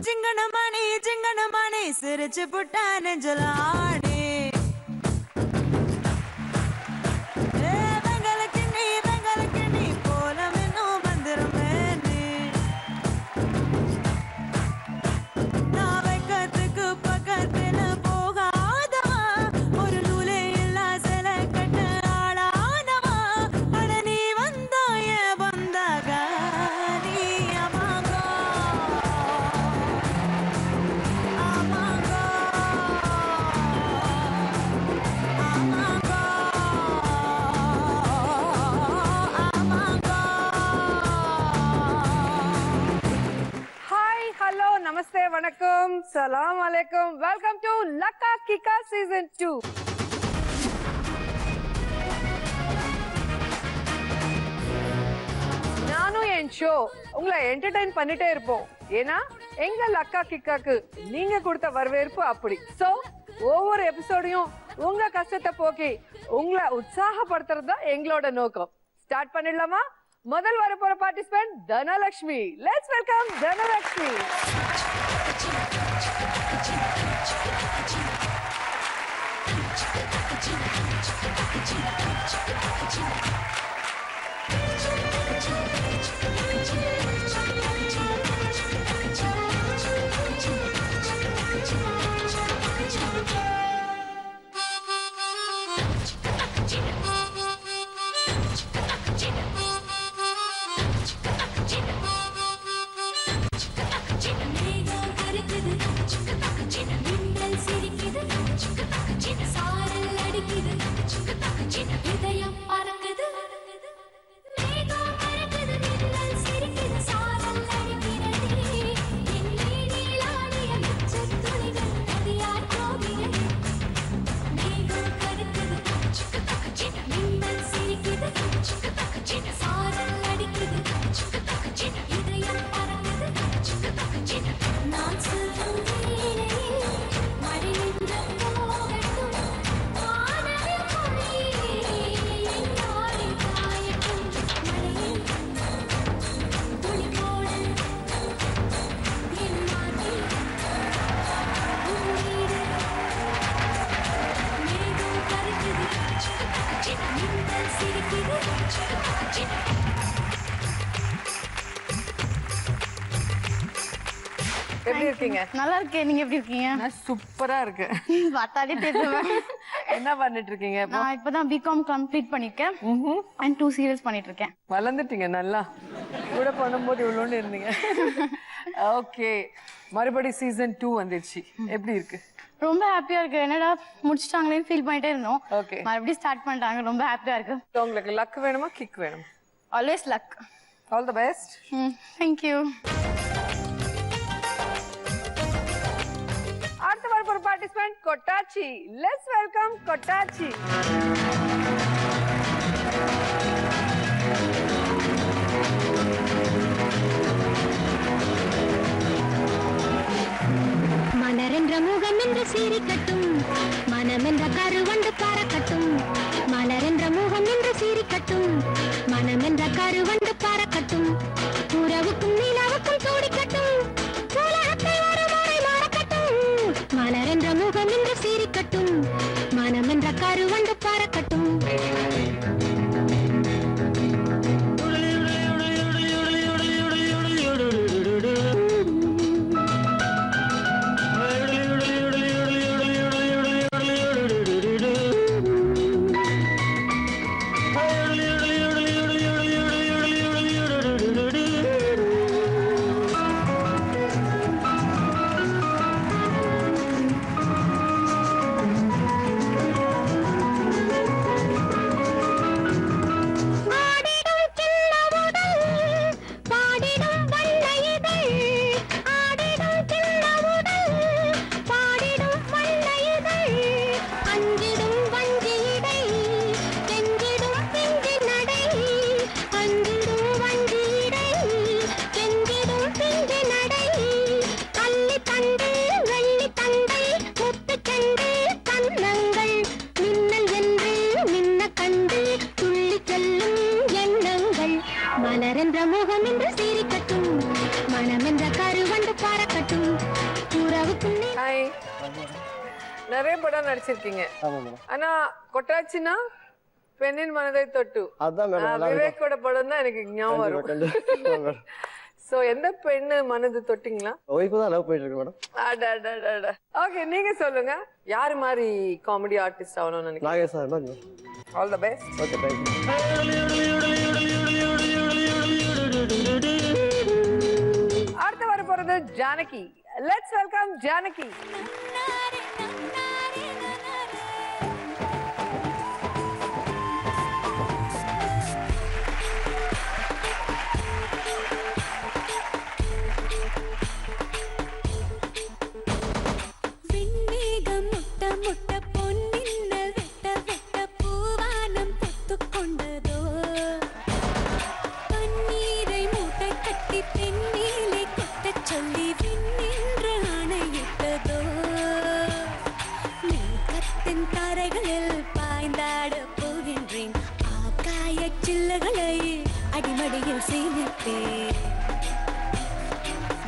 சிங்கனமணி சிரிச்சு புட்டா நெஞ்சல ஆடி வெங்கலக்கு நீ போல இன்னும் வந்துருமே நீ நான் வைக்கத்துக்கு பக்கத்துல போகாதவா ஒரு நூலே இல்லா சில கட்ட ஆளானவா அட நீ வந்தாய வந்தாக நீ அமாங்கோ Namaste, vanakkam, salam alaikum. Welcome to Lakka Kika Season 2. நானும் என் ஷோ உங்களை என்டர்டைன் பண்ணிட்டே இருப்போம். ஏன்னா எங்க லக்கா கிக்காக்கு நீங்க கொடுத்த வரவேற்பு அப்படி. சோ ஒவ்வொரு எபிசோடையும் உங்க கஷ்டத்தை போக்கி உங்களை உற்சாகப்படுத்துறது தான் எங்களோட நோக்கம். ஸ்டார்ட் பண்ணிடலாமா? முதல் வர போற participant Dhanalakshmi. Let's welcome Dhanalakshmi. எப்படி இருக்கீங்க? நல்லா இருக்கேன். நீங்க எப்படி இருக்கீங்க? நான் சூப்பரா இருக்கேன். வாட்டாடி பேசுவேன். என்ன பண்ணிட்டு இருக்கீங்க இப்போ? நான் இப்பதான் பிகாம் கம்ப்ளீட் பண்ணிருக்கேன். and 2 சீரியல்ஸ் பண்ணிட்டு இருக்கேன். வளர்ந்துட்டீங்க நல்லா. கூட பண்ணும்போது இவ்வளோன்னு இருந்தீங்க. ஓகே, மறுபடி சீசன் 2 வந்துருச்சு. எப்படி இருக்கு? ரொம்ப ஹாப்பியா இருக்கு. என்னடா முடிச்சிட்டாங்களேன்னு ஃபீல் பண்ணிட்டே இருந்தோம். ஓகே, மறுபடியும் ஸ்டார்ட் பண்ணிட்டாங்க. ரொம்ப ஹாப்பியா இருக்கு. உங்களுக்கு லக் வேணுமா கிக் வேணுமா? Always luck. All the best. thank you. அடுத்த வார ஒரு பார்ட்டிசிபென்ட் கொட்டாச்சி. Let's welcome கொட்டாச்சி. மலரென்ற முகம் என்று சீரிக்கட்டும், மனமென்ற கருவண்டு பறக்கட்டும். மலரென்ற முகம் என்று சீரிக்கட்டும், மனமென்ற கருவண்டு பறக்கட்டும். உறவுக்கும் நிலவுக்கும் தோடிக்கட்டும், உலகத்தை ஒரு முறை மறக்கட்டும். மலரென்ற முகம் என்று சீரிக்கட்டும், மனமென்ற கருவண்டு பறக்கட்டும். நிறைய படம் நடிச்சிருக்கீங்க. ஆமா மேடம். ஆனா கொட்டாச்சினா பெண்ணின் மனதை தொட்டு அதான் மேடம் விவேக்கோட படம் தான் எனக்கு ஞாபகம் வரும். சோ எந்த பெண்ணு மனது தொட்டிங்களா? ஒய்ஃப் தான் லவ் பண்ணிட்டு இருக்கு மேடம். ஓகே, நீங்க சொல்லுங்க யாரு மாதிரி காமெடி ஆர்டிஸ்ட் ஆகணும்னு நினைக்கிறீங்க? நாகேஷ் சார் மாதிரி. All the best. Okay, thank you. அடுத்து வர போறது ஜானகி. Let's welcome Janaki. அடிமடியில் சேமித்தேன்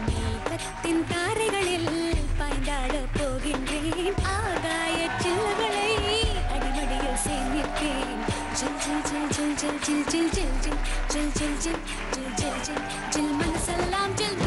மேகத்தின் தாரைகளில் பாய்ந்தாட போகின்றேன் ஆகாய சில்லகளை அடிமடியில் சேமித்தேன் ஜில் ஜில் ஜில் ஜில் ஜில் ஜில் ஜில் ஜில் ஜில் ஜில் ஜில் ஜில் ஜில் ஜில் ஜில் மனசெல்லாம் ஜில்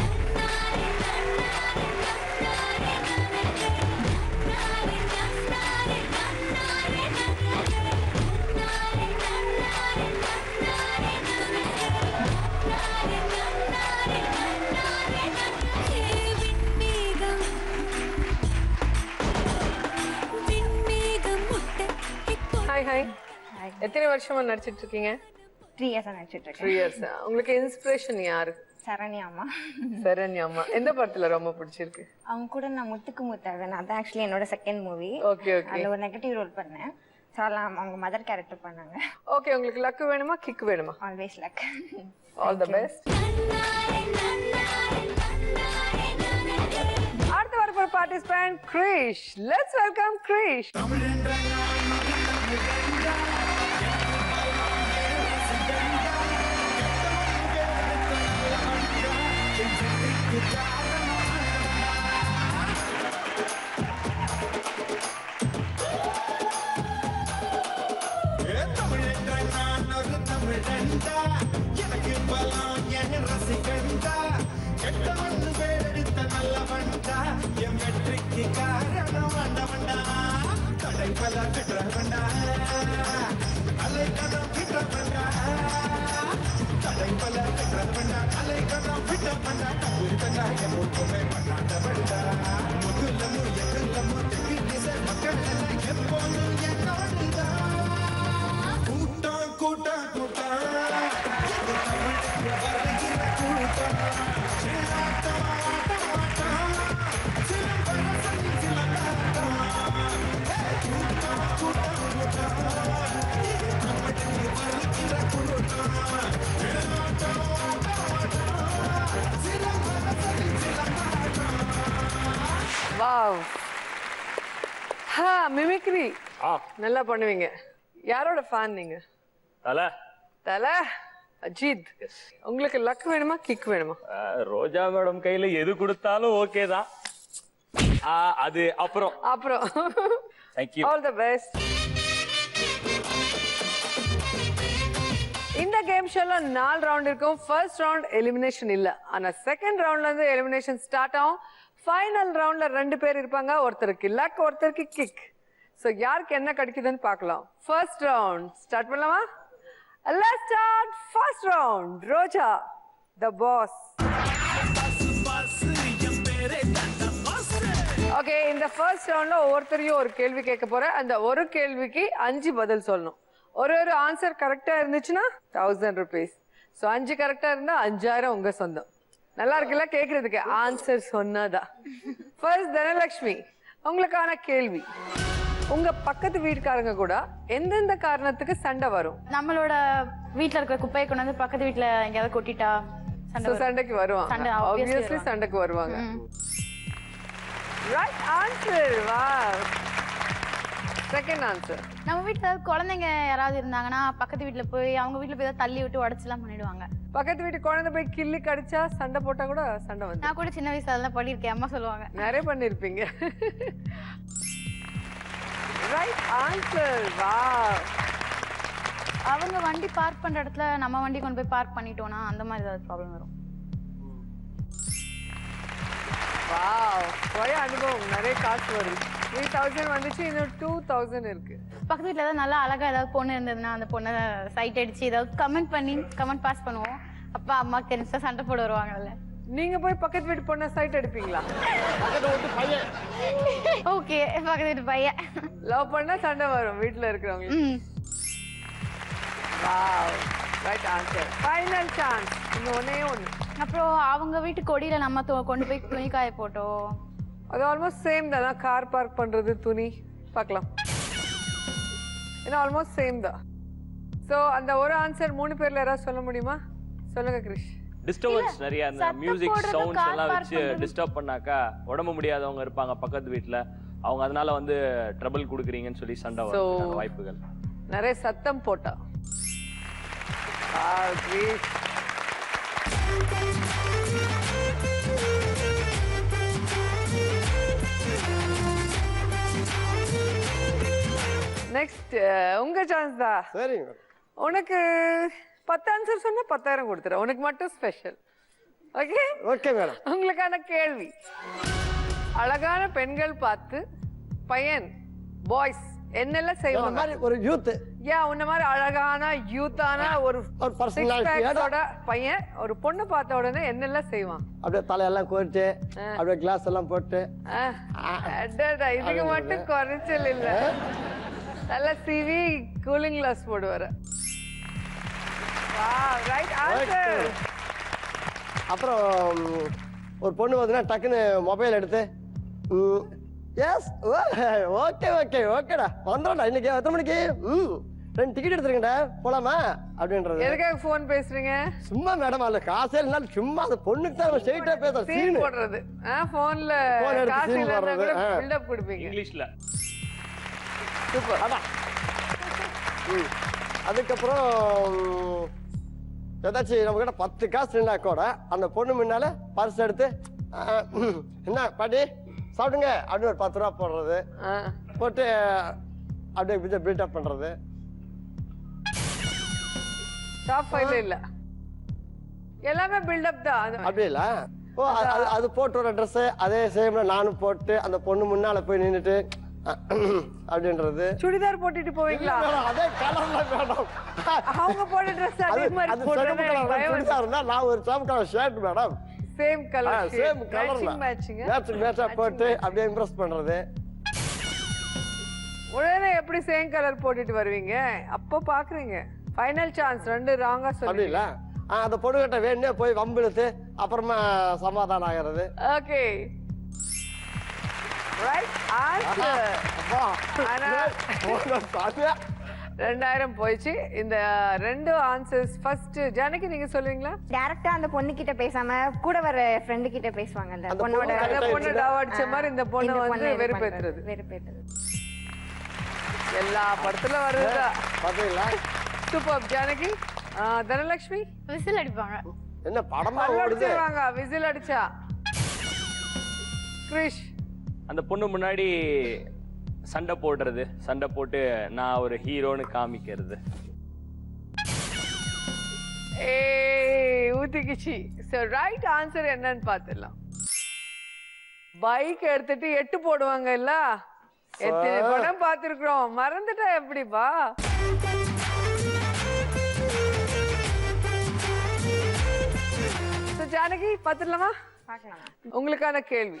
ஹாய். எத்தனை வருஷமா நடிச்சிட்டு இருக்கீங்க? 3 years நடிச்சிட்டு 3 years. உங்களுக்கு இன்ஸ்பிரேஷன் யாரு? சரண்யா அம்மா. சரண்யா அம்மா. எந்த படத்துல ரொம்ப பிடிச்சிருக்கு? அவங்க கூட நான் முத்துக்கு முத்தழகன், அதான் ஆக்சுவலி என்னோட செகண்ட் மூவி. Okay okay. அதுல ஒரு நெகட்டிவ் ரோல் பண்ணேன். சொல்லலாம் அவங்க மதர் கேரக்டர் பண்ணாங்க. ஓகே, உங்களுக்கு லக் வேணுமா கிக் வேணுமா? Always luck. All the best. அடுத்து வர participant Krish. Let's welcome Krish. எனக்கு பலம் என் ரசிகண்டா கெட்ட வந்து பேரெடுத்த நல்ல வண்டா என் வெற்றிக்கு காரணம் வண்டவண்டா கடை பல கிட்ட வண்டா அலை கதம் கிட்ட வண்டா கடை பல கிட்ட வண்டா அலை கதம் கிட்ட வண்டா கண்டா என் ஒற்றுமை பண்ணாத வண்டா முகுலமு எகுலமு தெகிலிச மக்கள் எல்லாம் எப்போதும் என்னோடுதான் கூட்டம் கூட்டம் கூட்டம் வாவ். மிமிக்ரி நல்லா பண்ணுவீங்க. யாரோட ஃபேன் நீங்க? தல அஜித். உங்களுக்கு லக் வேணுமா கிக் வேணுமா? ரோஜா மேடம் கையில எது கொடுத்தாலும் ஓகே தான். அது அப்புறம் Thank you. All the best. இந்த கேம் ஷோல 4 ரவுண்ட் இருக்கும். ஃபர்ஸ்ட் ரவுண்ட் எலிமினேஷன் இல்ல, ஆனா செகண்ட் ரவுண்ட்ல இருந்து எலிமினேஷன் ஸ்டார்ட் ஆகும். ஃபைனல் ரவுண்ட்ல 2 பேர் இருப்பாங்க, ஒருத்தருக்கு லக் ஒருத்தருக்கு கிக். சோ யாருக்கு என்ன கிடைக்குதுன்னு பார்க்கலாம். ஃபர்ஸ்ட் ரவுண்ட் ஸ்டார்ட் பண்ணலாமா? Let's start first round. Roja, the boss. Okay, in the first round ஒவ்வொருத்தரையும் ஒரு கேள்வி கேட்க போறேன். அந்த ஒரு கேள்விக்கு 5 பதில் சொல்லணும். ஒரு ஆன்சர் கரெக்டா இருந்துச்சுன்னா 1000 rupees. சோ 5 கரெக்டா இருந்தா 5000 உங்க சொந்தம். நல்லா இருக்குல்ல கேக்குறதுக்கு? ஆன்சர் சொன்னாதா. ஃபர்ஸ்ட் தனலட்சுமி, உங்களுக்கான கேள்வி. உங்க பக்கத்து வீட்டுக்காரங்க கூட எந்தெந்த காரணத்துக்கு சண்டை வரும்? நம்மளோட வீட்ல இருக்கிற குப்பையை கொண்டு வந்து பக்கத்து வீட்ல எங்கயாவது கொட்டிட்டா சண்டைக்கு வருவாங்க. சண்டை obviously சண்டைக்கு வருவாங்க. Right answer. Wow. Second answer. நம்ம வீட்ல குழந்தைங்க யாராவது இருந்தாங்கன்னா பக்கத்து வீட்ல போய் அவங்க வீட்ல போய் தள்ளி விட்டு உடைச்சலாம் பண்ணிடுவாங்க. பக்கத்து வீட்டு குழந்தை போய் கிள்ளி கடிச்சா சண்டை போட்டா கூட சண்டை வந்து. நான் கூட சின்ன வயசுல அதெல்லாம் பண்ணிருக்கேன், அம்மா சொல்லுவாங்க. நிறைய பண்ணிருப்பீங்க. Right answer. வாவ். அவங்க வண்டி பார்க் பண்ற இடத்துல நம்ம வண்டி கொண்டு போய் பார்க் பண்ணிட்டோம்னா அந்த மாதிரி ஏதாவது ப்ராப்ளம் வரும். வாவ். ஒரே அனுபவம். நிறைய காசு வருது. 3000 வந்துச்சு, இன்னும் 2000 இருக்கு. பக்கத்து வீட்டில் ஏதாவது நல்லா அழகா ஏதாவது பொண்ணு இருந்ததுன்னா அந்த பொண்ணை சைட் அடிச்சு ஏதாவது கமெண்ட் பாஸ் பண்ணுவோம். அப்பா அம்மாக்கு தெரிஞ்சா சண்டை போட வருவாங்கல்ல. நீங்க போய் பக்கத்து வீட்டு பொண்ணை சைட் அடிப்பீங்களா? ஓகே, பக்கத்து வீட்டு பையன் லவ் பண்ணா சண்டை வரும் வீட்டுல இருக்கிறவங்க. Wow. Right answer. Final chance. இன்னும் ஒண்ணே ஒண்ணு. அப்புறம் அவங்க வீட்டு கொடியில நம்ம கொண்டு போய் துணி காய போட்டோம். அது ஆல்மோஸ்ட் சேம் தான். கார் பார்க் பண்றது, துணி பார்க்கலாம். ஏன்னா ஆல்மோஸ்ட் சேம் தான். ஸோ அந்த ஒரு ஆன்சர் 3 பேர்ல யாராவது சொல்ல முடியுமா? சொல்லுங்க கிரிஷ். டிஸ்டர்பன்ஸ் நிறைய, அந்த சத்தம் மியூசிக் போடுறது, சவுண்ட்ஸ் car எல்லாம் park வச்சு பண்றது. டிஸ்டர்ப் பண்ணாக்கா உடம்பு முடியாதவங்க இருப்பாங்க பக்கத்து வீட்ல, அவங்க அதனால வந்து ட்ரபிள் கொடுக்குறீங்கன்னு சொல்லி சண்டை வர வாய்ப்புகள் நிறைய. சத்தம் போட்டா கிரிஷ். நெக்ஸ்ட் உங்க சான்ஸ் தான். சரிங்க. உனக்கு 10 ஆன்சர் சொன்னா 10,000 கொடுத்துறேன். உனக்கு மட்டும் ஸ்பெஷல். Okay okay madam. உங்களுக்கான கேள்வி. அழகான பெண்கள் பார்த்து பையன் பாய்ஸ் என்னெல்லாம் செய்வாங்க? மாதிரி ஒரு யூத். உன்ன மாதிரி அழகான யூத்தான ஒரு personality-யோட பையன் ஒரு பொண்ணு பார்த்த உடனே என்னெல்லாம் செய்வான்? அப்படியே தலையெல்லாம் கோர்த்து அப்படியே கிளாஸ் எல்லாம் போட்டு. இதுக்கு மட்டும் குறைச்சல் இல்ல. நல்ல சிவி கூலிங் கிளாஸ் போடுவாரு. Right answer. அப்புறம் ஒரு பொண்ணு பார்த்தீங்கன்னா டக்குன்னு மொபைல் எடுத்து எஸ் ஓகே ஓகே ஓகேடா வந்துடும்டா இன்னைக்கு எத்தனை மணிக்கு 2 டிக்கெட் எடுத்துருங்கடா போலாமா அப்படின்றது. எதுக்காக ஃபோன் பேசுறீங்க? சும்மா மேடம் அதுல காசே இல்லைனாலும் சும்மா அந்த பொண்ணுக்கு தான் ஸ்ட்ரெயிட்டா பேசுறேன். சீன் போடுறது. போன்ல காசு இல்லைன்னா கூட பில்டப் கொடுப்பீங்க இங்கிலீஷ்ல. சூப்பர். அதான். அதுக்கப்புறம் ஏதாச்சும் நம்ம கிட்ட 10 காசு இருந்தா கூட அந்த பொண்ணு முன்னால பர்ஸ் எடுத்து என்ன பாட்டி சாப்பிடுங்க அப்படின்னு ஒரு 10 ரூபா போடுறது, போட்டு அப்படியே பில்டப் பண்றது. டாப் 5 இல்ல, எல்லாமே பில்டப் தான். அப்படி இல்ல. ஓ அது போட்டு வர ட்ரெஸ் அதே சேம்ல நானும் போட்டு அந்த பொண்ணு முன்னால போய் நின்னுட்டு அப்படின்றது. சுடிதார் போட்டுட்டு போவீங்களா? அதே கலர்ல மேடம். அவங்க போட்ட ட்ரெஸ் அதே மாதிரி போடுறேன்னா நான் ஒரு same colour shirt madam. Same colour same கலர்ல மேட்சிங்கா போட்டு அப்படியே இம்ப்ரெஸ் பண்றது. உடனே எப்படி சேம் கலர் போட்டுட்டு வருவீங்க? அப்போ பாக்குறீங்க. Final chance. 2 ராங்கா சொல்றீங்க. அந்த பொண்ணுகிட்ட வேணே போய் வம்பிழுத்து அப்புறமா சமாதானம் ஆகிறது. Okay right answer. 2000 போயிடுச்சு. இந்த 2 ஆன்சர்ஸ். ஃபர்ஸ்ட் ஜானகி நீங்க சொல்லுவீங்களா? டைரக்டா அந்த பொண்ணு கிட்ட பேசாம கூட வர ஃப்ரெண்ட் கிட்ட பேசுவாங்கல்ல. பொண்ணோட அந்த பொண்ணு டாவடிச்ச மாதிரி இந்த பொண்ணு வந்து வெறுப்பேத்துறது. எல்லா படத்துல வருதா பாத்தீங்களா? சூப்பர். ஜானகி. தனலட்சுமி விசில் அடிப்பாங்க. என்ன படமா ஓடுது? விசில் அடிச்சா. கிரிஷ் அந்த பொண்ணு முன்னாடி சண்டை போடுறது, சண்டை போட்டு நான் ஒரு ஹீரோன்னு காமிக்கிறது. ஊத்திக்கிச்சு. சோ ரைட் ஆன்சர் என்னன்னு பாத்துடலாம். பைக் எடுத்துட்டு 8 போடுவாங்க இல்ல? எத்தனை படம் பாத்துருக்கோம், மறந்துட்டா எப்படிப்பா? ஜானகி பாத்துடலாமா? உங்களுக்கான கேள்வி.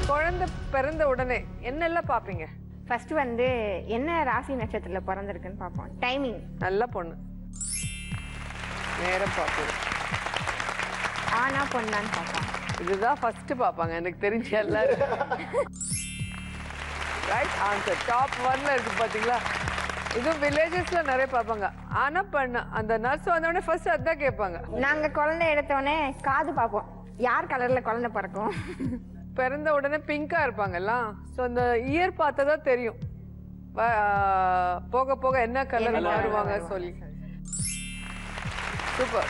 குழந்தை பிறந்த உடனே என்னெல்லாம் பாப்பீங்க? ஃபர்ஸ்ட் வந்து என்ன ராசி நட்சத்திரத்துல பிறந்திருக்குன்னு பாப்போம். டைமிங். நல்ல பொண்ணு. நேரம் பாப்போம். ஆனா பொண்ணான்னு பாப்போம். இதுதான் ஃபர்ஸ்ட் பாப்பாங்க எனக்கு தெரிஞ்ச எல்லாரும். Right answer. டாப் 1ல இருக்கு பாத்தீங்களா? இதுவும் வில்லேஜஸ்ல நிறைய பாப்பாங்க. ஆனா பண்ண அந்த நர்ஸ் வந்தவொடனே ஃபர்ஸ்ட் அதான் கேட்பாங்க. நாங்க குழந்தை எடுத்தோடனே காது பாப்போம். யார் கலர்ல குழந்தை பிறக்கும். பிறந்த உடனே பிங்கா இருப்பாங்கல்ல. ஸோ அந்த இயர் பார்த்ததா தெரியும் போக போக என்ன கலர் மாறுவாங்க சொல்லி. சூப்பர்.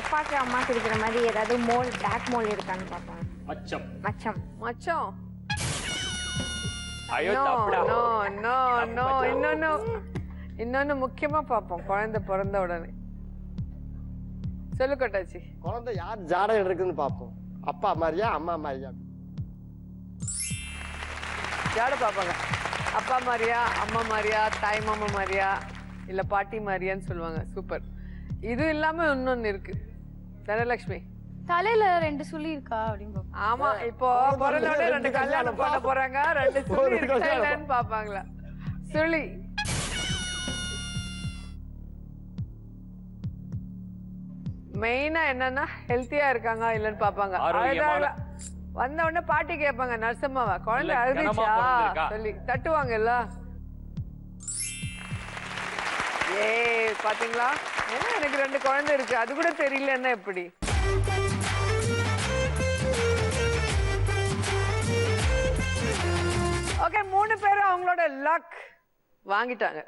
அப்பாக்கு அம்மாக்கு இருக்கிற மாதிரி ஏதாவது மோல், பிளாக் மோல் இருக்கான்னு பார்ப்போம். மச்சம். மச்சம். மச்சம். ஐயோ நோ தப்புடா. நோ நோ நோ இன்னொன்னு முக்கியமா பார்ப்போம் குழந்தை பிறந்த உடனே. சொல்லு கொட்டாச்சி. குழந்தை யார் ஜாடகம் இருக்குன்னு பார்ப்போம். அப்பா மாதிரியா அம்மா மாதிரியா? ஜாட பார்ப்பாங்க. அப்பா மாதிரியா அம்மா மாதிரியா தாய் மாமா மாதிரியா இல்ல பாட்டி மாதிரியான்னு சொல்லுவாங்க. சூப்பர். இது இல்லாம இன்னொன்னு இருக்கு தனலட்சுமி. தலையில 2 சுழி இருக்கா அப்படின்னு பாப்போம். ஆமா இப்போ பிறந்தோட 2 கல்யாணம் பண்ண போறாங்க. 2 சுழி இருக்கான்னு பாப்பாங்களா? சுழி மெயினா என்னன்னா ஹெல்த்தியா இருக்காங்க இல்லன்னு பாப்பாங்க. வந்த உடனே பாட்டி கேட்பாங்க நர்சம்மாவா குழந்தை அழுதுச்சா சொல்லி தட்டுவாங்கல்ல. பாத்தீங்களா ஏன்னா எனக்கு 2 குழந்தை இருக்கு அது கூட தெரியலன்னா எப்படி? ஓகே 3 பேரும் அவங்களோட லக் வாங்கிட்டாங்க.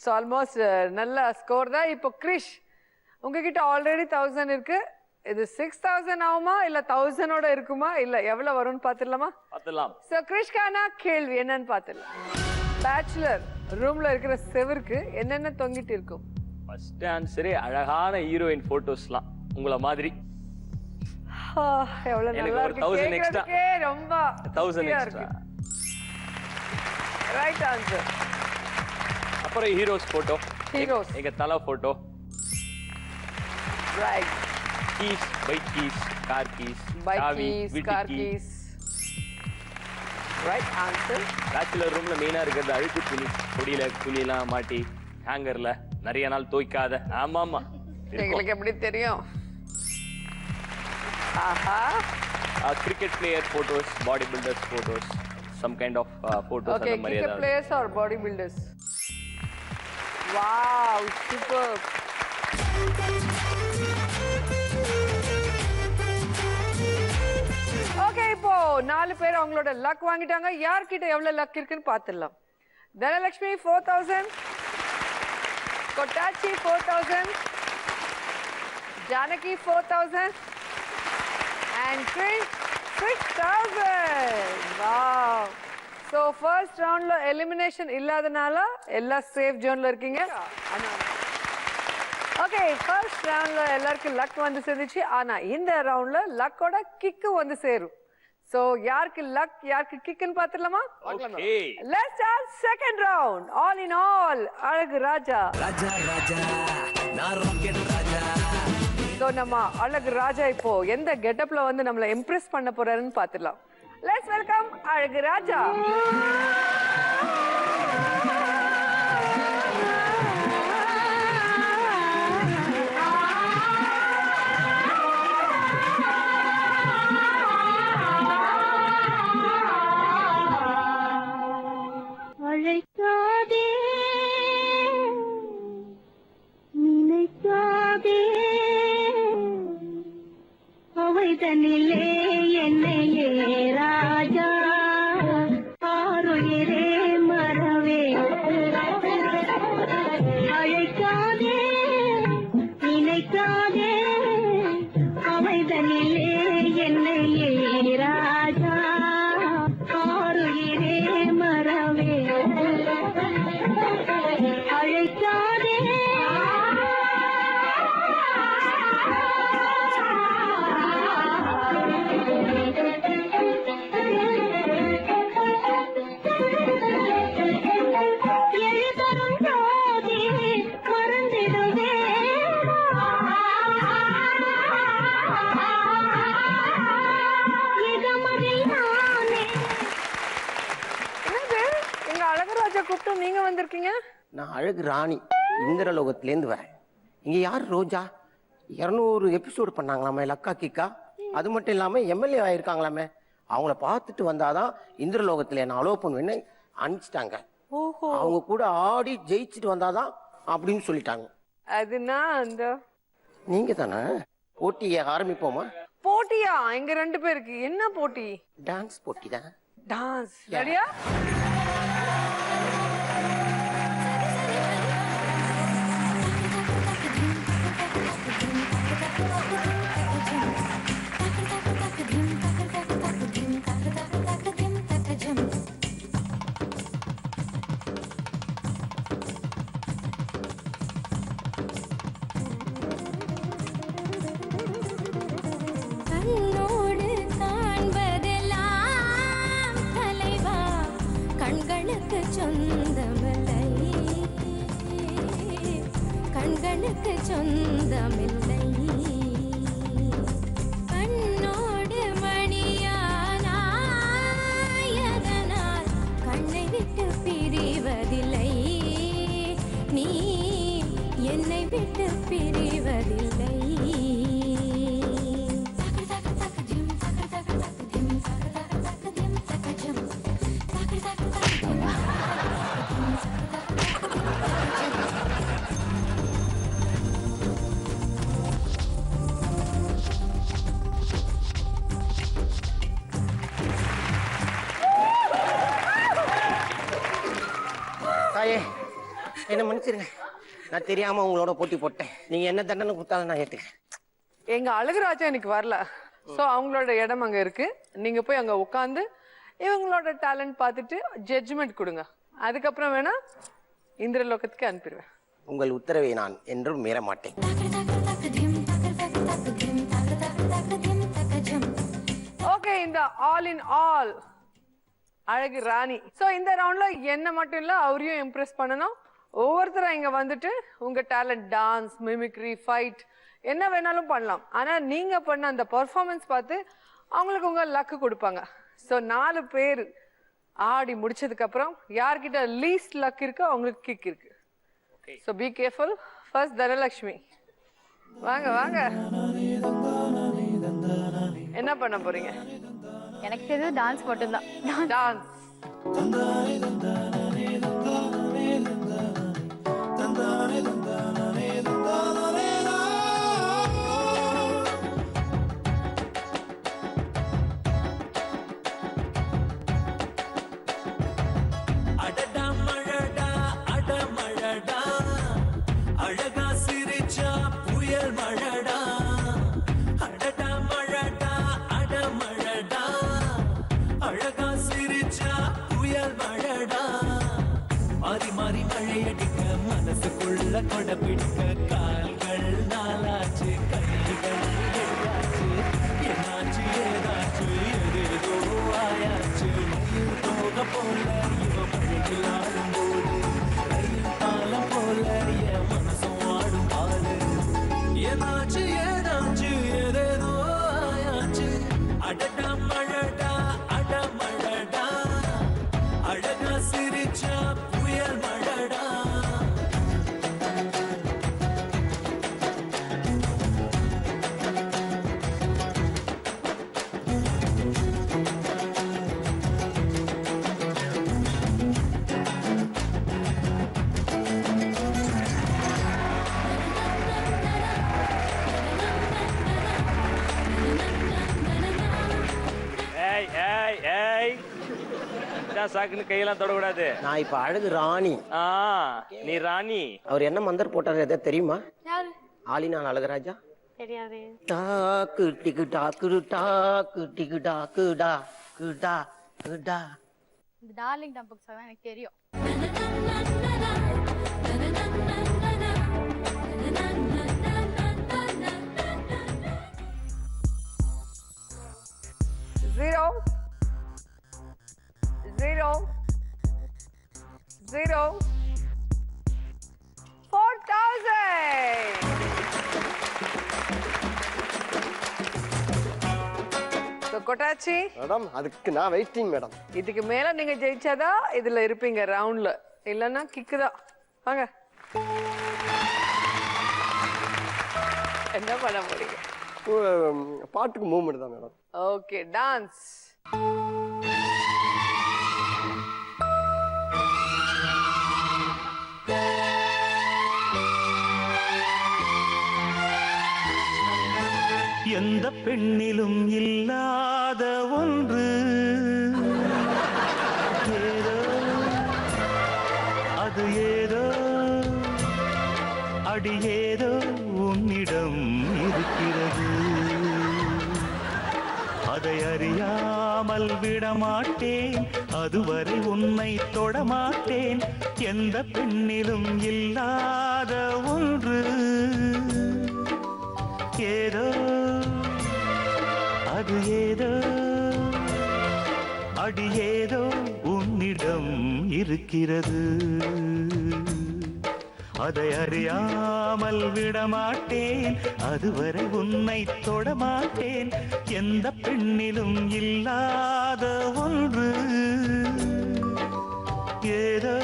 ஸோ ஆல்மோஸ்ட் நல்ல ஸ்கோர் தான். இப்போ கிரிஷ் உங்ககிட்ட ஆல்ரெடி 1000 இருக்கு. இது 6000 ஆகுமா இல்ல 1000ஓட இருக்குமா இல்ல எவ்வளவு வரும்னு பாத்துடலாமா? பாத்துடலாம். சோ கிரிஷ்கான கேள்வி என்னன்னு பாத்துடலாம். பேச்சுலர் ரூம்ல இருக்கிற செவருக்கு என்னென்ன தொங்கிட்டு இருக்கும்? ஃபர்ஸ்ட் ஆன்சரே அழகான ஹீரோயின் போட்டோஸ்லாம் உங்கள மாதிரி. எவ்வளவு நல்லா இருக்கு. 1000 எக்ஸ்ட்ரா. ரொம்ப 1000 எக்ஸ்ட்ரா. Right answer. அப்புறம் ஹீரோஸ் போட்டோ. ஹீரோஸ். எங்க தலை photo. Right. Keys, bike keys, car keys, bike சாவி, கீஸ், வீட்டு car keys. Keys. Right answer. Bachelor ரூம்ல மெயினா இருக்கிறது அழுக்கு துணி. கொடியில துணியெல்லாம் மாட்டி ஹேங்கர்ல நிறைய நாள் துவைக்காத. ஆமாமா உங்களுக்கு எப்படி தெரியும்? ஆஹா. Cricket player photos, body builders photos, some kind of photos அந்த மாதிரி cricket ஏதாவது. players or body builders? Wow, super. Okay இப்போ 4 பேர் அவங்களோட லக் வாங்கிட்டாங்க. யார்கிட்ட எவ்வளவு லக் இருக்குன்னு பாத்துடலாம். Dhanalakshmi 4000, கொட்டாச்சி 4000, Janaki 4000 and Krish 6000. Wow. So first roundல elimination இல்லாதனால எல்லாம் சேஃப் ஜோன்ல இருக்கீங்க. ஓகே ஃபர்ஸ்ட் ரவுண்ட்ல எல்லாருக்கும் லக் வந்து சேர்ந்துச்சு. ஆனா இந்த ரவுண்ட்ல லக்கோட கிக்கு வந்து சேரும். சோ யாருக்கு லக் யாருக்கு கிக்னு பாத்துடலாமா? Okay let's start second round. All in all Azhagu Raja. Raja Raja நான் ராக்கெட் ராஜா. சோ நம்ம அழகு ராஜா இப்போ எந்த கெட்டப்ல வந்து நம்மள இம்ப்ரெஸ் பண்ண போறாருன்னு பாத்துடலாம். லெட்ஸ் வெல்கம் அழகு ராஜா. அழைக்காதே நினைக்காதே அவைதனிலே என்னையே ராஜா ஆருயிரே மறவே அழைக்காதே நினைக்காதே அவைதனிலே என்னையே ராஜா ஆருயிரே மறவே அழைக்காதே எழுதரும் ஜோதி மறந்திடுவே இதமதில் நானே. என்னது எங்க அழகு ராஜா கூப்பிட்டு நீங்க வந்திருக்கீங்க? நான் அழகு ராணி இந்திரலோகத்திலேருந்து வரேன். இங்கே யார் ரோஜா 200 எபிசோடு பண்ணாங்களாமே லக்கா கிக்கா. அது மட்டும் இல்லாமல் எம்எல்ஏ ஆயிருக்காங்களாமே. அவங்கள பார்த்துட்டு வந்தாதான் இந்திரலோகத்தில் என்ன அலோவ் பண்ணுவேன்னு அனுப்பிச்சிட்டாங்க. அவங்க கூட ஆடி ஜெயிச்சுட்டு வந்தாதான் அப்படின்னு சொல்லிட்டாங்க. அதுனா அந்த நீங்க தானே போட்டியை ஆரம்பிப்போமா? போட்டியா? எங்க 2 பேருக்கு என்ன போட்டி? டான்ஸ் போட்டி தான். டான்ஸ் ரெடியா? சொந்தமில்லை கண்களுக்கு சொந்தமில்லை கண்ணோடு மணியானாயதனால் கண்ணை விட்டு பிரிவதில்லை நீ என்னை விட்டு பிரிவதில்லை தாயே என்ன மன்னிச்சிருங்க, நான் தெரியாம உங்களோட போட்டி போட்டேன். நீங்க என்ன தண்டனை கொடுத்தாலும் நான் ஏத்துக்கிறேன். எங்க அழகுராஜா எனக்கு வரல, சோ அவங்களோட இடம் அங்க இருக்கு. நீங்க போய் அங்க உட்காந்து இவங்களோட டேலண்ட் பார்த்துட்டு ஜட்ஜ்மெண்ட் கொடுங்க. அதுக்கப்புறம் வேணா இந்திரலோகத்துக்கு அனுப்பிடுவேன். உங்கள் உத்தரவை நான் என்றும் மீற மாட்டேன். ஓகே, இந்த ஆல் இன் ஆல் அழகு ராணி. சோ இந்த ரவுண்ட்ல என்ன மட்டும் இல்ல, அவரையும் இம்ப்ரெஸ் பண்ணணும். ஒவ்வொருத்தரும் இங்க வந்துட்டு உங்க டேலண்ட், டான்ஸ், மிமிக்ரி, ஃபைட் என்ன வேணாலும் பண்ணலாம். ஆனா நீங்க பண்ண அந்த பெர்ஃபார்மன்ஸ் பார்த்து அவங்களுக்கு உங்க லக்கு கொடுப்பாங்க. சோ 4 பேர் ஆடி முடிச்சதுக்கு அப்புறம் யார்கிட்ட லீஸ்ட் லக் இருக்கோ அவங்களுக்கு கிக் இருக்கு. So be careful. First Dhanalakshmi, வாங்க வாங்க. என்ன பண்ண போறீங்க? எனக்கு தெரிஞ்சது டான்ஸ் மட்டும்தான். டான்ஸ். அடடா மழடா அடமழடா அழகா சிரிச்சா புயல் மழடா அடடா மழடா அடமழடா அழகா சிரிச்சா புயல் மழடா மாறி மாறி மழையடிக்க மனசுக்குள்ள கொடை பிடிக்க கால்கள் நாளாச்சு கைகள் ஏதாச்சு என்னாச்சு ஏதாச்சு எதேதோ ஆயாச்சு போக போல இவ மழையில் ஆடும்போது ரயில் பாலம் போல என் மனசும் ஆடும் பாடு ஏதாச்சு ஏதாச்சு எதேதோ ஆயாச்சு அடடா மழடா அடமழடா அழகா சிரிச்சா புயல் மழடா ஏய் ஏய் ஏய், இதான் சாக்குன்னு கையெல்லாம் தொடக்கூடாது. நான் இப்ப அழகு ராணி. நீ ராணி. அவர் என்ன மந்தர் போட்டாரு எதாவது தெரியுமா? யாரு? ஆலினான் அழகராஜா. தெரியாது. டாக்கு டிக்கு டாக்கு டாக்கு டிக்கு டாக்கு டா குடா குடா. இந்த டார்லிங் டம்புக்ஸ் தான் எனக்கு தெரியும். Zero. 4,000. கொட்டாச்சி மேடம், அதுக்கு நான் வெயிட்டிங் மேடம். இதுக்கு மேல நீங்க ஜெயிச்சாதான் இதுல இருப்பீங்க ரவுண்ட்ல, இல்லன்னா கிக்கு தான். வாங்க, என்ன பண்ண போறீங்க? பாட்டுக்கு மூவ்மெண்ட் தான் மேடம். Okay, dance. எந்த பெண்ணிலும் இல்லாத ஒன்று ஏதோ அது ஏதோ அடி ஏதோ உன்னிடம் இருக்கிறது அதை அறியாமல் விடமாட்டேன் அதுவரை உன்னை தொடமாட்டேன் எந்த பெண்ணிலும் இல்லாத ஒன்று ஏதோ அது ஏதோ அடி ஏதோ உன் உன்னிடம் இருக்கிறது. அதை அறியாமல் விடமாட்டேன், அதுவரை உன்னை தொடமாட்டேன். எந்த பெண்ணிலும் இல்லாத ஒன்று ஏதோ,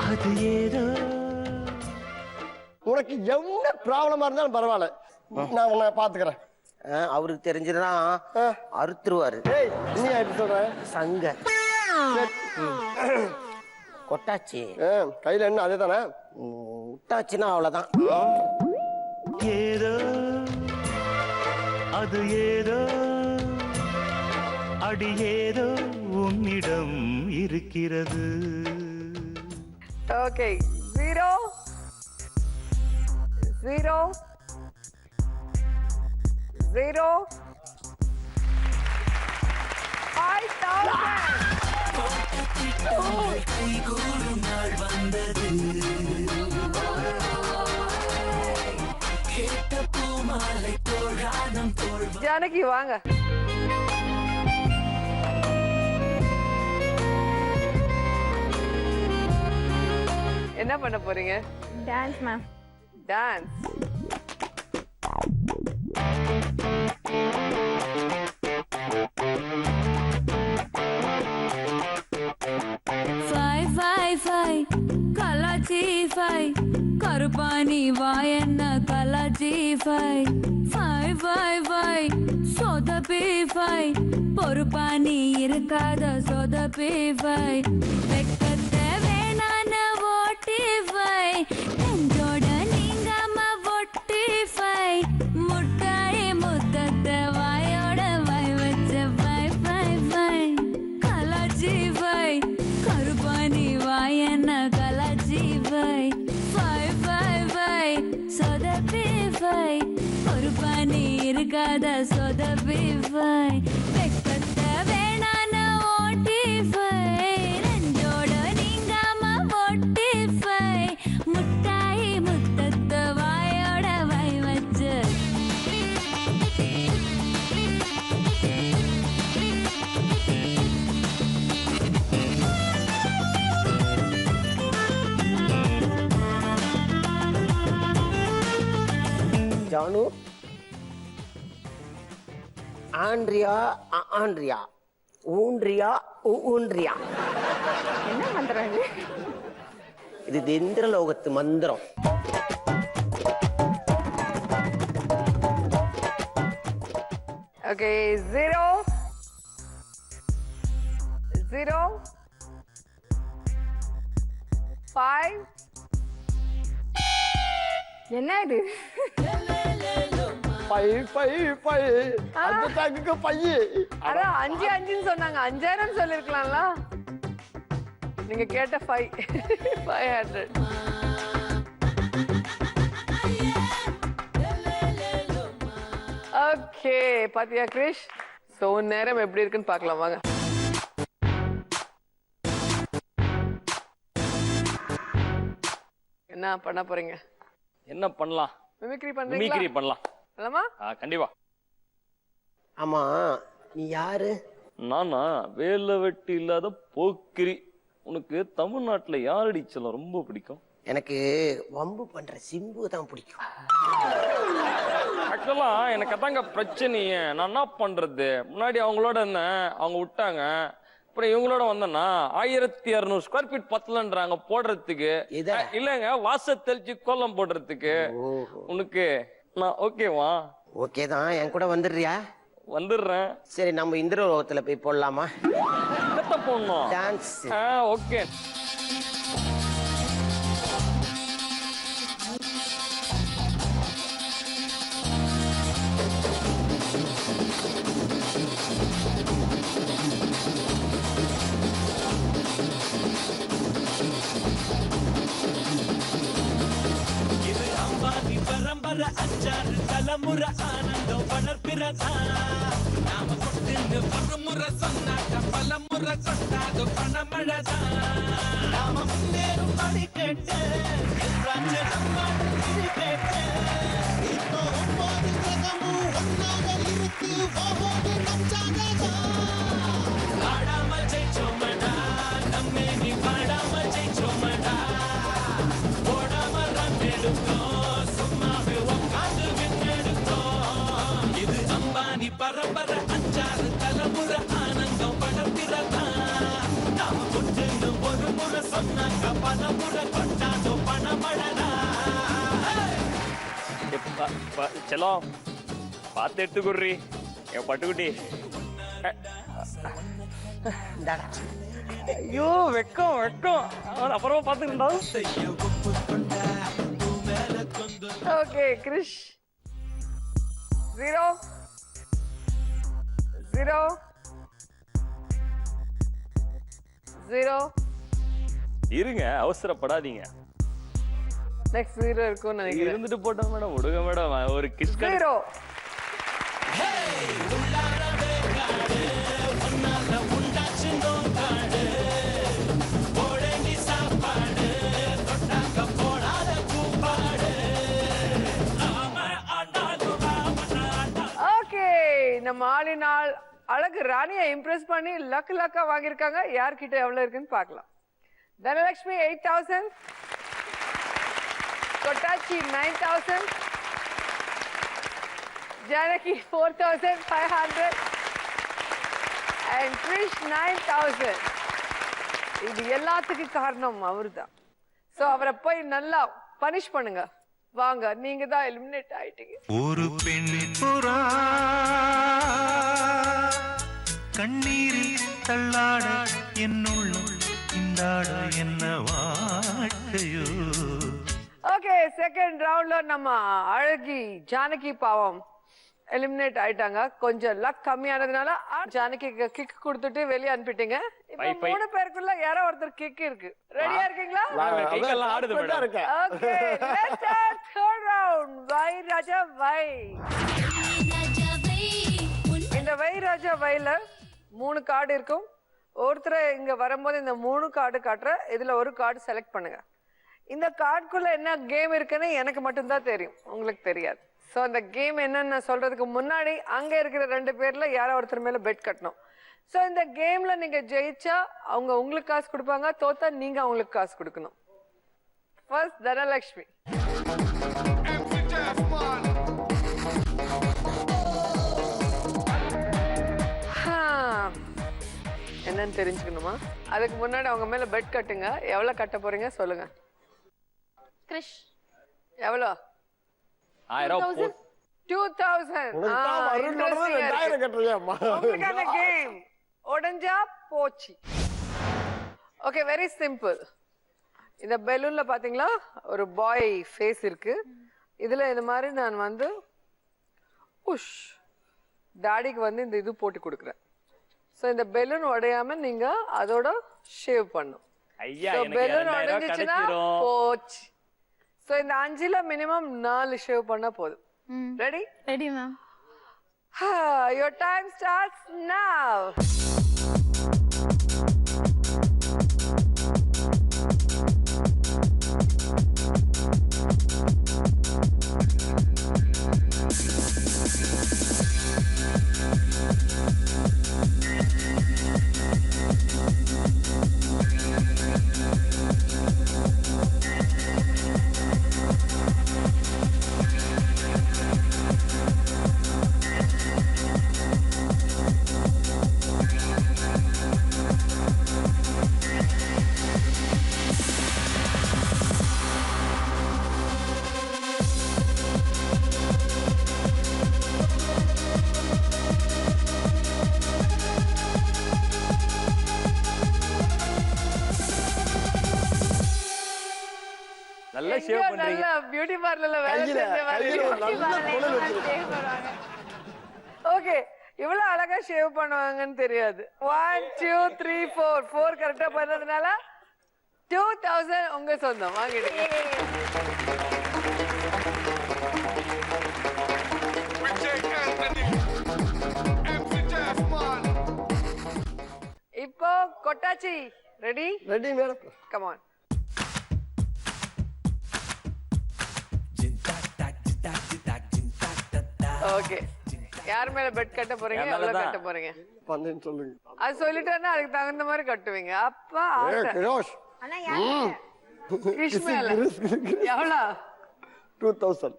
அது ஏதோ. உனக்கு என்ன ப்ராப்ளமா இருந்தாலும் பரவாயில்ல, நான் உன்னை பாத்துக்கிறேன். அவருக்கு தெரிஞ்சதுன்னா அறுத்துருவாரு. ஏய் நீ எப்படி சொல்ற? சங்க கொட்டாச்சி கையில என்ன அதே தானே விட்டாச்சுன்னா அவ்வளவுதான். ஏதோ அது ஏதோ, அடி ஏதோ உன்னிடம் இருக்கிறது. ஓகே 0 0 0 5,000. ஜானகி வாங்க. என்ன பண்ண போறீங்க? Dance ma'am. டான்ஸ். கலாச்சி ஃபை கருப்பாணி வாயன்ன கலாச்சி ஃபை சொதப்பி ஃபை பொறுப்பாணி இருக்காத சொதப்பி ஃபை வெக்கத்தை வேணான ஓட்டி ஃபை நெஞ்சோட நீங்காம ஒட்டி ஃபை முட்டாய் முத்தத்தை வாயோட வாய் வச்ச ஃபை ஃபை ஃபை கலாச்சி ஃபை கருப்பாணி வாயன்ன கலாச்சி ஃபை ஃபை ஃபை ஃபை சொதப்பி ஃபை பொறுப்பாணி இருக்காத சொதப்பி ஃபை வெக்கத்தை வேணான ஓட்டி ஃபை நெஞ்சோட நீங்காம ஒட்டி ஃபை முட்டாய் முத்தத்தை வாயோட வாய் வச்சு ஜானு ஆண்ட்ரியா ஆண்ட்ரியா ஊன்றியா ஊன்றியா. என்ன பண்றாங்க? இது இந்திரலோகத்து மந்திரம். ஓகே 0 0 5. என்ன இது? அந்த டங்குக்கு பைய. அதான் 5 5ன்னு சொன்னாங்க, 5000 சொல்லிருக்கலாம்ல. நீங்க கேட்ட 500. ஓகே பாத்தியா கிரிஷ்? சோ நேரம் எப்படி இருக்குன்னு பார்க்கலாம் வாங்க. என்ன பண்ண போறீங்க? என்ன பண்ணலாம்? மிமிக்ரி பண்றீங்களா? மிமிக்ரி பண்ணலாம். பண்ணலாமா? கண்டிப்பா. ஆமா நீ யாரு? நானா வேலை வெட்டி இல்லாத போக்கிரி. உனக்கு தமிழ்நாட்டுல யாரடி செல்லம் ரொம்ப பிடிக்கும்? எனக்கு வம்பு பண்ற சிம்பு தான் பிடிக்கும். ஆக்சுவலா எனக்கு அதாங்க பிரச்சனையே. நான் என்ன பண்றது, முன்னாடி அவங்களோட இருந்தேன், அவங்க விட்டாங்க. அப்புறம் இவங்களோட வந்தேன்னா 1600 ஸ்கொயர் ஃபீட் பத்தலன்றாங்க போடுறதுக்கு. இல்லங்க வாச தெளிச்சு கோலம் போடுறதுக்கு. உனக்கு நான் ஓகேவா? ஓகே தான், என் கூட வந்துடுறியா? வந்துடுறேன். சரி நம்ம இந்திரலோகத்துல போய் போடலாமா? போடணும் டான்ஸ். ஓகே. பரம்பரை அச்சாறு தலைமுறை ஆனந்தம் வளர்ப்பிறதா. நாம கொண்டு ஒரு முறை சொன்னாக்க பல முறை கொண்டாது பணமழதா. நாம முன்னேறும் படி கேட்டு கேட்டு இப்போ 9 கிரகமும் ஒன்னாக இருக்கு. ஆடாமல் ஜெயிச்சோம் செல்லம் பார்த்து எடுத்துக்குறி என் பட்டுக்குட்டி. ஐயோ வெக்கம் வெக்கம், அப்புறமா பார்த்துக்கிட்டா. ஓகே கிரிஷ் 0 0 0. இருங்க, அவசரப்படாதீங்க. நெக்ஸ்ட் 0 இருக்கும்னு நினைக்கிறேன். இருந்துட்டு போட்டோம் மேடம், விடுங்க மேடம். ஒரு கிஸ் 0. ஓகே, நம்ம ஆளினால் அழகு ராணியை இம்ப்ரெஸ் பண்ணி லக்கா வாங்கியிருக்காங்க. யார்கிட்ட எவ்வளவு இருக்குன்னு பார்க்கலாம். Dhanalakshmi 8,000, கொட்டாச்சி 9,000, Janaki 4,500 and Krish 9,000. இது எல்லாத்துக்கும் காரணம் அவர்தான். சோ அவரை போய் நல்லா பனிஷ் பண்ணுங்க. வாங்க, நீங்க தான் எலிமினேட் ஆயிட்டீங்க. ஒரு பெண் புறா கண்ணீரில் தள்ளாட என்னுள்ளும் இந்தாட என்ன வாழ்க்கையோ. ஓகே, செகண்ட் ரவுண்ட்ல நம்ம அழகி ஜானகி பாவம் எலிமினேட் ஆயிட்டாங்க. கொஞ்சம் லக் கம்மியானதுனால ஜானகி கிக் கொடுத்துட்டு வெளியே அனுப்பிட்டீங்க. இப்போ 3 பேருக்குள்ள யாரோ ஒருத்தர் கிக் இருக்கு. ரெடியா இருக்கீங்களா? கைகள்லாம் ஆடுது madam. Okay, let's start third round. Vai Raja Vai. இந்த வை ராஜா வைல 3 கார்டு இருக்கும். ஒருத்தர் இங்க வரும்போது இந்த 3 கார்டு காட்டுற இதுல ஒரு கார்டு செலக்ட் பண்ணுங்க. இந்த கார்டுக்குள்ள என்ன கேம் இருக்குன்னு எனக்கு மட்டும்தான் தெரியும், உங்களுக்கு தெரியாது. ஸோ அந்த கேம் என்னன்னு சொல்றதுக்கு முன்னாடி அங்க இருக்கிற 2 பேர்ல யாரோ ஒருத்தர் மேல பெட் கட்டணும். ஸோ இந்த கேம்ல நீங்க ஜெயிச்சா அவங்க உங்களுக்கு காசு கொடுப்பாங்க, தோத்தா நீங்க அவங்களுக்கு காசு கொடுக்கணும். ஃபர்ஸ்ட் தனலட்சுமி. என்னன்னு தெரிஞ்சுக்கணுமா? அதுக்கு முன்னாடி அவங்க மேல பெட் கட்டுங்க. எவ்வளவு கட்ட போறீங்க சொல்லுங்க. கிரிஷ் எவ்வளோ? 1000. 2000. உங்களுக்கான கேம் உடஞ்சா போச்சு. Okay, very simple. இந்த பெலூன்ல பாத்தீங்களா ஒரு பாய் ஃபேஸ் இருக்கு. இதுல இந்த மாதிரி நான் வந்து புஷ் டாடிக்கு வந்து இந்த இது போட்டு கொடுக்குறேன். ஸோ இந்த பெலூன் உடையாம நீங்க அதோட ஷேவ் பண்ணும். பெலூன் உடைஞ்சிச்சுன்னா போச்சு. ஸோ இந்த 5ல மினிமம் 4 ஷேவ் பண்ணா போதும். Ready? Ready ma'am. Your time starts now. நல்லா ஷேவ் பண்றீங்க. நல்லா பியூட்டி பார்லர்ல வேலை செஞ்ச மாதிரி. ஓகே, இவ்வளவு அழகா ஷேவ் பண்ணுவாங்கன்னு தெரியாது. 1 2 3 4 கரெக்டா பண்ணதுனால 2000 உங்க சொந்தம். வாங்கிடுங்க. இப்போ Kottachi ready? Ready madam. Come on. Okay, யார் மேல பெட் கட்ட போறீங்க? எவ்வளவு கட்ட போறீங்க? 12 சொல்லுங்க. அது சொல்லிட்டேன்னா அதுக்கு தகுந்த மாதிரி கட்டுவீங்க. அப்பா கிரோஷ். ஆனா யார் கிரிஷ் மேல எவ்வளவு? 2000.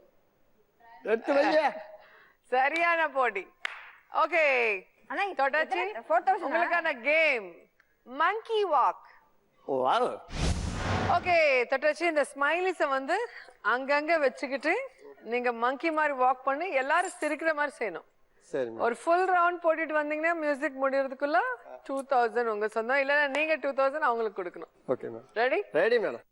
எடுத்து வைங்க. சரியான போட்டி. ஓகே, ஆனா தொட்டாச்சி 4000 உங்களுக்கான கேம் மங்கி வாக். ஓ வாவ். ஓகே, தொட்டாச்சி இந்த ஸ்மைலிஸ வந்து அங்கங்க வச்சுக்கிட்டு நீங்க மங்கி மாதிரி வாக் பண்ணி எல்லாரும் சிரிக்கிற மாதிரி செய்யணும். சரி ஒரு ஃபுல் ரவுண்ட் போட்டுட்டு வந்தீங்கன்னா மியூசிக் முடியறதுக்குள்ள 2000 உங்க சொந்தம், இல்ல நீங்க 2000 அவங்களுக்கு கொடுக்கணும். Okay madam. Ready? Ready madam.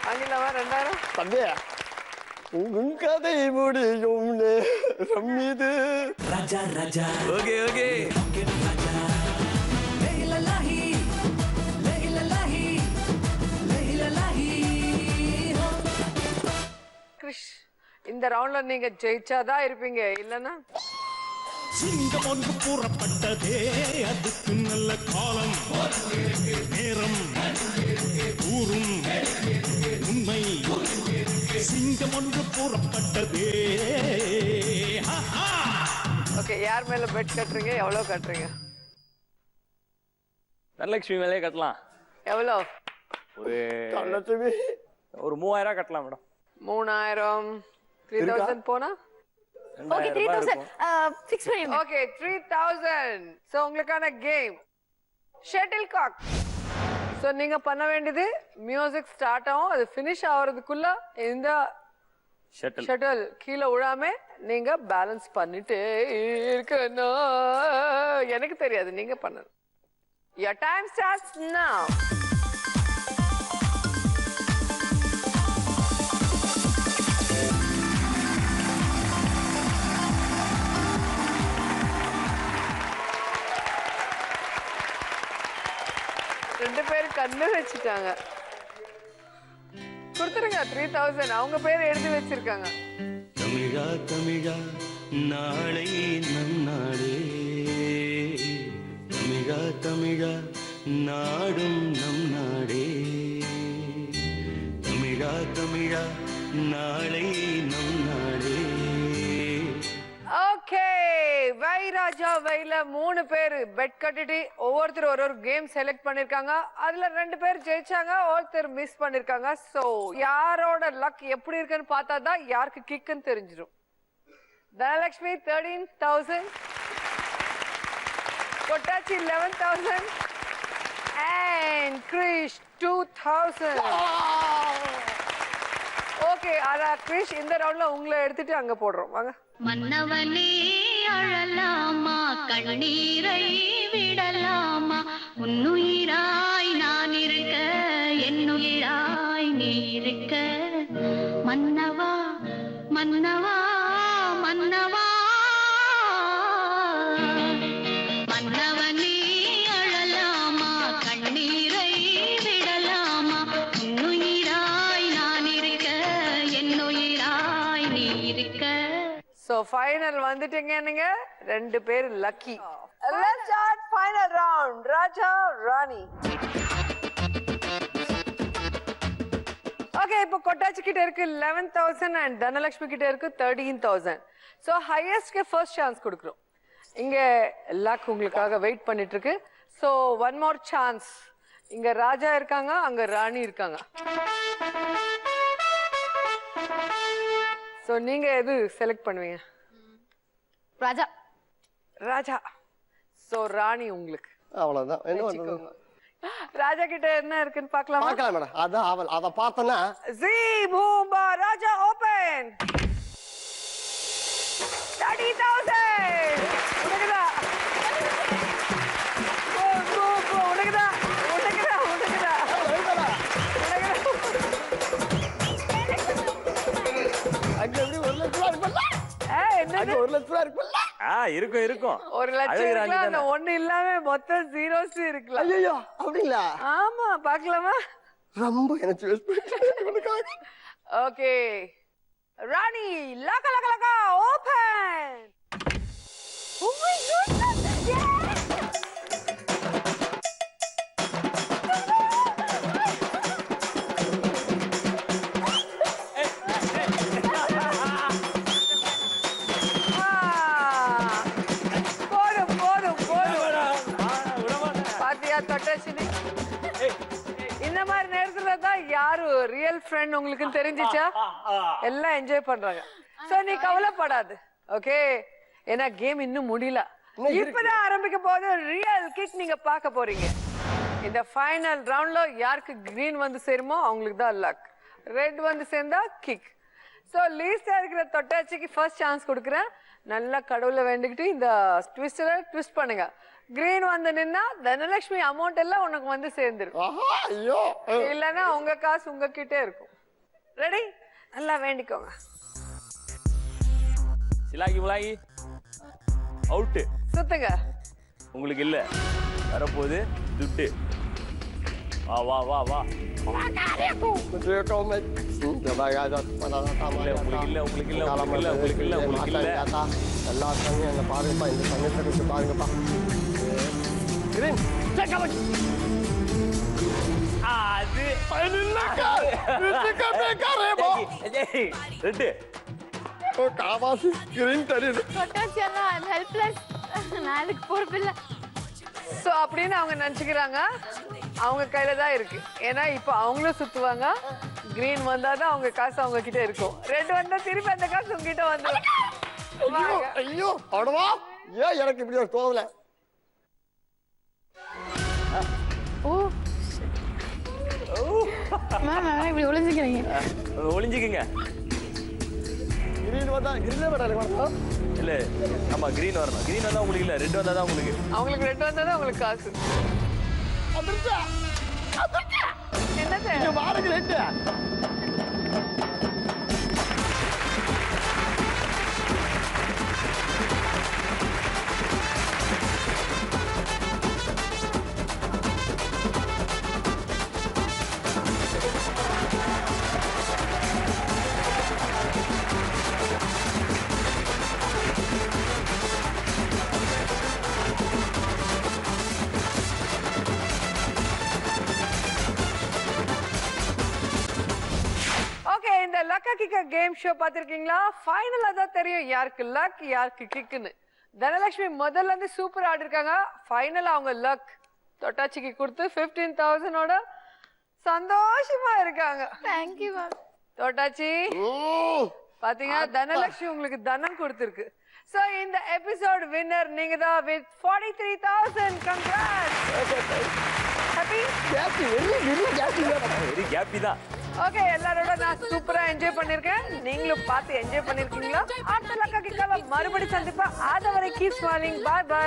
வாங்கிடலாமா 2000? தம்பி உன் கதை முடியும் நேரம் இது. ராஜா ராஜா ஓகே ஓகே கிறிஷ், இந்த ரவுண்ட்ல நீங்க ஜெயிச்சாதான் இருப்பீங்க, இல்லன்னா சிங்கம் ஒன்று கூறப்பட்டதே அதுக்கு நல்ல காலம் நேரம் கூறும் உண்மை. சிங்கம் ஒன்று கூறப்பட்டதே. ஓகே, யார் மேல பெட் கட்டுறீங்க? எவ்வளவு கட்டுறீங்க? தனலட்சுமி மேலே கட்டலாம். எவ்வளோ? ஒரு 3000 கட்டலாம் மேடம். 3000 3000 போனா ஓகே 3000 ஃபிக்ஸ் பண்ணிடுங்க. ஓகே 3000. சோ உங்களுக்கான கேம் ஷட்டில் காக். சோ நீங்க பண்ண வேண்டியது மியூசிக் ஸ்டார்ட் ஆகும், அது ஃபினிஷ் ஆகிறதுக்குள்ள இந்த ஷட்டில் கீழே விழாம நீங்க பேலன்ஸ் பண்ணிட்டே இருக்கணும். எனக்கு தெரியாது, நீங்க பண்ணணும். Your time starts now. ரெண்டு பேரும் கண்ணு வச்சுட்டாங்க. கொடுத்துருங்க 3000. அவங்க பேர் எழுதி வச்சிருக்காங்க. தமிழா தமிழா நாளை நம் நாடே, தமிழா தமிழா நாடும் நம் நாடே, தமிழா தமிழா நாளை நம் நாடே. ஓகே, வை ராஜா வைல 3 பேர் பெட் கட்டிட்டு ஒவ்வொருத்தர் ஒரு கேம் செலக்ட் பண்ணிருக்காங்க. அதுல 2 பேர் ஜெயிச்சாங்க, ஒருத்தர் மிஸ் பண்ணிருக்காங்க. சோ யாரோட லக் எப்படி இருக்குன்னு பார்த்தா தான் யாருக்கு கிக்குன்னு தெரிஞ்சிடும். தனலட்சுமி 13,000, கொட்டாச்சி 11,000 and கிரிஷ் 2000. ஓகே, அத கிரிஷ் இந்த ரவுண்ட்ல உங்களை எடுத்துட்டு அங்க போடுறோம். வாங்க. மன்னவனே அழலாமா, கண்ணீரை விடலாமா, உன்னுயிராய் நான் இருக்க, என்னுயிராய் நீ இருக்க, மன்னவா மன்னவா மன்னவா, மன்னவனே அழலாமா, கண்ணீரை விடலாமா, உன்னுயிராய் நான் இருக்க, என்னுயிராய் நீ இருக்க. சோ ஃபைனல் வந்துட்டீங்க நீங்க 2 பேர் lucky. Let's start final round. Raja Rani. Okay, இப்போ கொட்டாச்சி கிட்ட இருக்கு 11,000 and தனலட்சுமி கிட்ட இருக்கு 13,000. சோ ஹையஸ்ட்க்கு ஃபர்ஸ்ட் சான்ஸ் கொடுக்குறோம். இங்க லக் உங்களுக்காக வெயிட் பண்ணிட்டு இருக்கு. So one more chance. இங்க ராஜா இருக்காங்க, அங்க ராணி இருக்காங்க. சோ நீங்க எது செலக்ட் பண்ணுவீங்க? ராஜா. ராஜா. சோ ராணி உங்களுக்கு. அவ்வளவுதான். என்ன பண்றது? ராஜா கிட்ட என்ன இருக்குன்னு பார்க்கலாமா? பார்க்கலாம் மேடம். அதான் அவள் அத பார்த்தனா ஜீ பூம்பா ராஜா ஓபன் 30,000. உனக்குதா. கோ கோ கோ உனக்குதா. உனக்குதா உனக்குதா. அங்க எப்படி 1 லட்சம் இருக்குல்ல? என்னது? 1 லட்சம் இருக்குல்ல? இருக்கும் இருக்கும். 1 லட்சம் இருக்கலாம், அந்த 1 இல்லாம மொத்தம் ஜீரோஸ் இருக்கலாம். ஐயோ அப்படிங்களா? ஆமா, பார்க்கலாமா? ரொம்ப எனக்கு யூஸ் பண்ணிட்டு. ஓகே ராணி, லக்க லக்க லக்க ஓபன். ஓ மை காட், இந்த மாதிரி நேரத்துல தான் யாரு ரியல் ஃப்ரெண்ட் உங்களுக்கு தெரிஞ்சிச்சா? எல்லாம் என்ஜாய் பண்றாங்க. சோ நீ கவலைப்படாது, ஓகே? ஏன்னா கேம் இன்னும் முடியல, இப்பதான் ஆரம்பிக்க போது. ரியல் கிக் நீங்க பார்க்க போறீங்க. இந்த ஃபைனல் ரவுண்ட்ல யாருக்கு கிரீன் வந்து சேருமோ அவங்களுக்கு தான் லக், ரெட் வந்து சேர்ந்தா கிக். சோ லீஸ்டா இருக்கிற தொட்டாச்சிக்கு ஃபர்ஸ்ட் சான்ஸ் கொடுக்குறேன். நல்லா கடவுளை வேண்டிக்கிட்டு இந்த ட்விஸ்டரை ட்விஸ்ட் பண்ணுங்க. கிரீன் வந்து நின்னா தனலட்சுமி அமௌண்ட் எல்லாம் உனக்கு வந்து சேர்ந்துரும். இல்லன்னா உங்க காசு உங்ககிட்ட இருக்கும். ரெடி? நல்லா வேண்டிக்கோங்க. சிலாகி முலாகி அவுட். சுத்துங்க. உங்களுக்கு இல்ல, வரப்போகுது துட்டு. வா வா வா வா. உங்களுக்கு இல்ல, உங்களுக்கு இல்ல, உங்களுக்கு இல்ல, உங்களுக்கு இல்ல, உங்களுக்கு இல்ல. எல்லா சமயம் என்ன பாருங்கப்பா, இந்த சமயத்தை கொஞ்சம் பாருங்கப்பா. கிரீன் அப்படின்னு அவங்க நினைச்சுக்கிறாங்க. அவங்க கையில தான் இருக்கு. ஏன்னா இப்ப அவங்களும் சுத்துவாங்க. கிரீன் வந்தாதான் அவங்க காசு அவங்க கிட்ட இருக்கும். ரெட் வந்தா திருப்பி அந்த காசு உங்ககிட்ட வந்துடும். ஐயோ அடவா, ஏன் எனக்கு இப்படி ஒரு தோணல? இப்படி ஒளிஞ்சுக்கிறீங்க. ஒளிஞ்சுக்குங்க. கிரீன் வந்தா கிரீன் வரணும். இல்ல, ஆமா கிரீன் வரணும். கிரீன் வந்தா உங்களுக்கு இல்ல, ரெட் வந்தா தான் உங்களுக்கு. அவங்களுக்கு ரெட் வந்தா தான் உங்களுக்கு காசு. என்னது பாருங்க ரெட். லக்கா கிக்கா கேம் ஷோ பாத்திருக்கீங்களா? ஃபைனலா தான் தெரியும் யாருக்கு லக் யாருக்கு கிக்குன்னு. தனலட்சுமி முதல்ல இருந்து சூப்பர் ஆடி இருக்காங்க. ஃபைனல் அவங்க லக் தொட்டாச்சிக்கு கொடுத்து 15,000 சந்தோஷமா இருக்காங்க. Thank you ma'am. தொட்டாச்சி பாத்தீங்க, தனலட்சுமி உங்களுக்கு தனம் கொடுத்திருக்கு. சோ இந்த எபிசோட் வின்னர் நீங்க தான் with 43,000. Congrats. Happy very happy தான். ஓகே, எல்லாரோட நான் சூப்பரா என்ஜாய் பண்ணிருக்கேன். நீங்களும் பார்த்து என்ஜாய் பண்ணிருக்கீங்களா? அடுத்த லக்கா கிக்கால மறுபடி சந்திப்பா. அதுவரை கீப் ஸ்மைலிங். By by.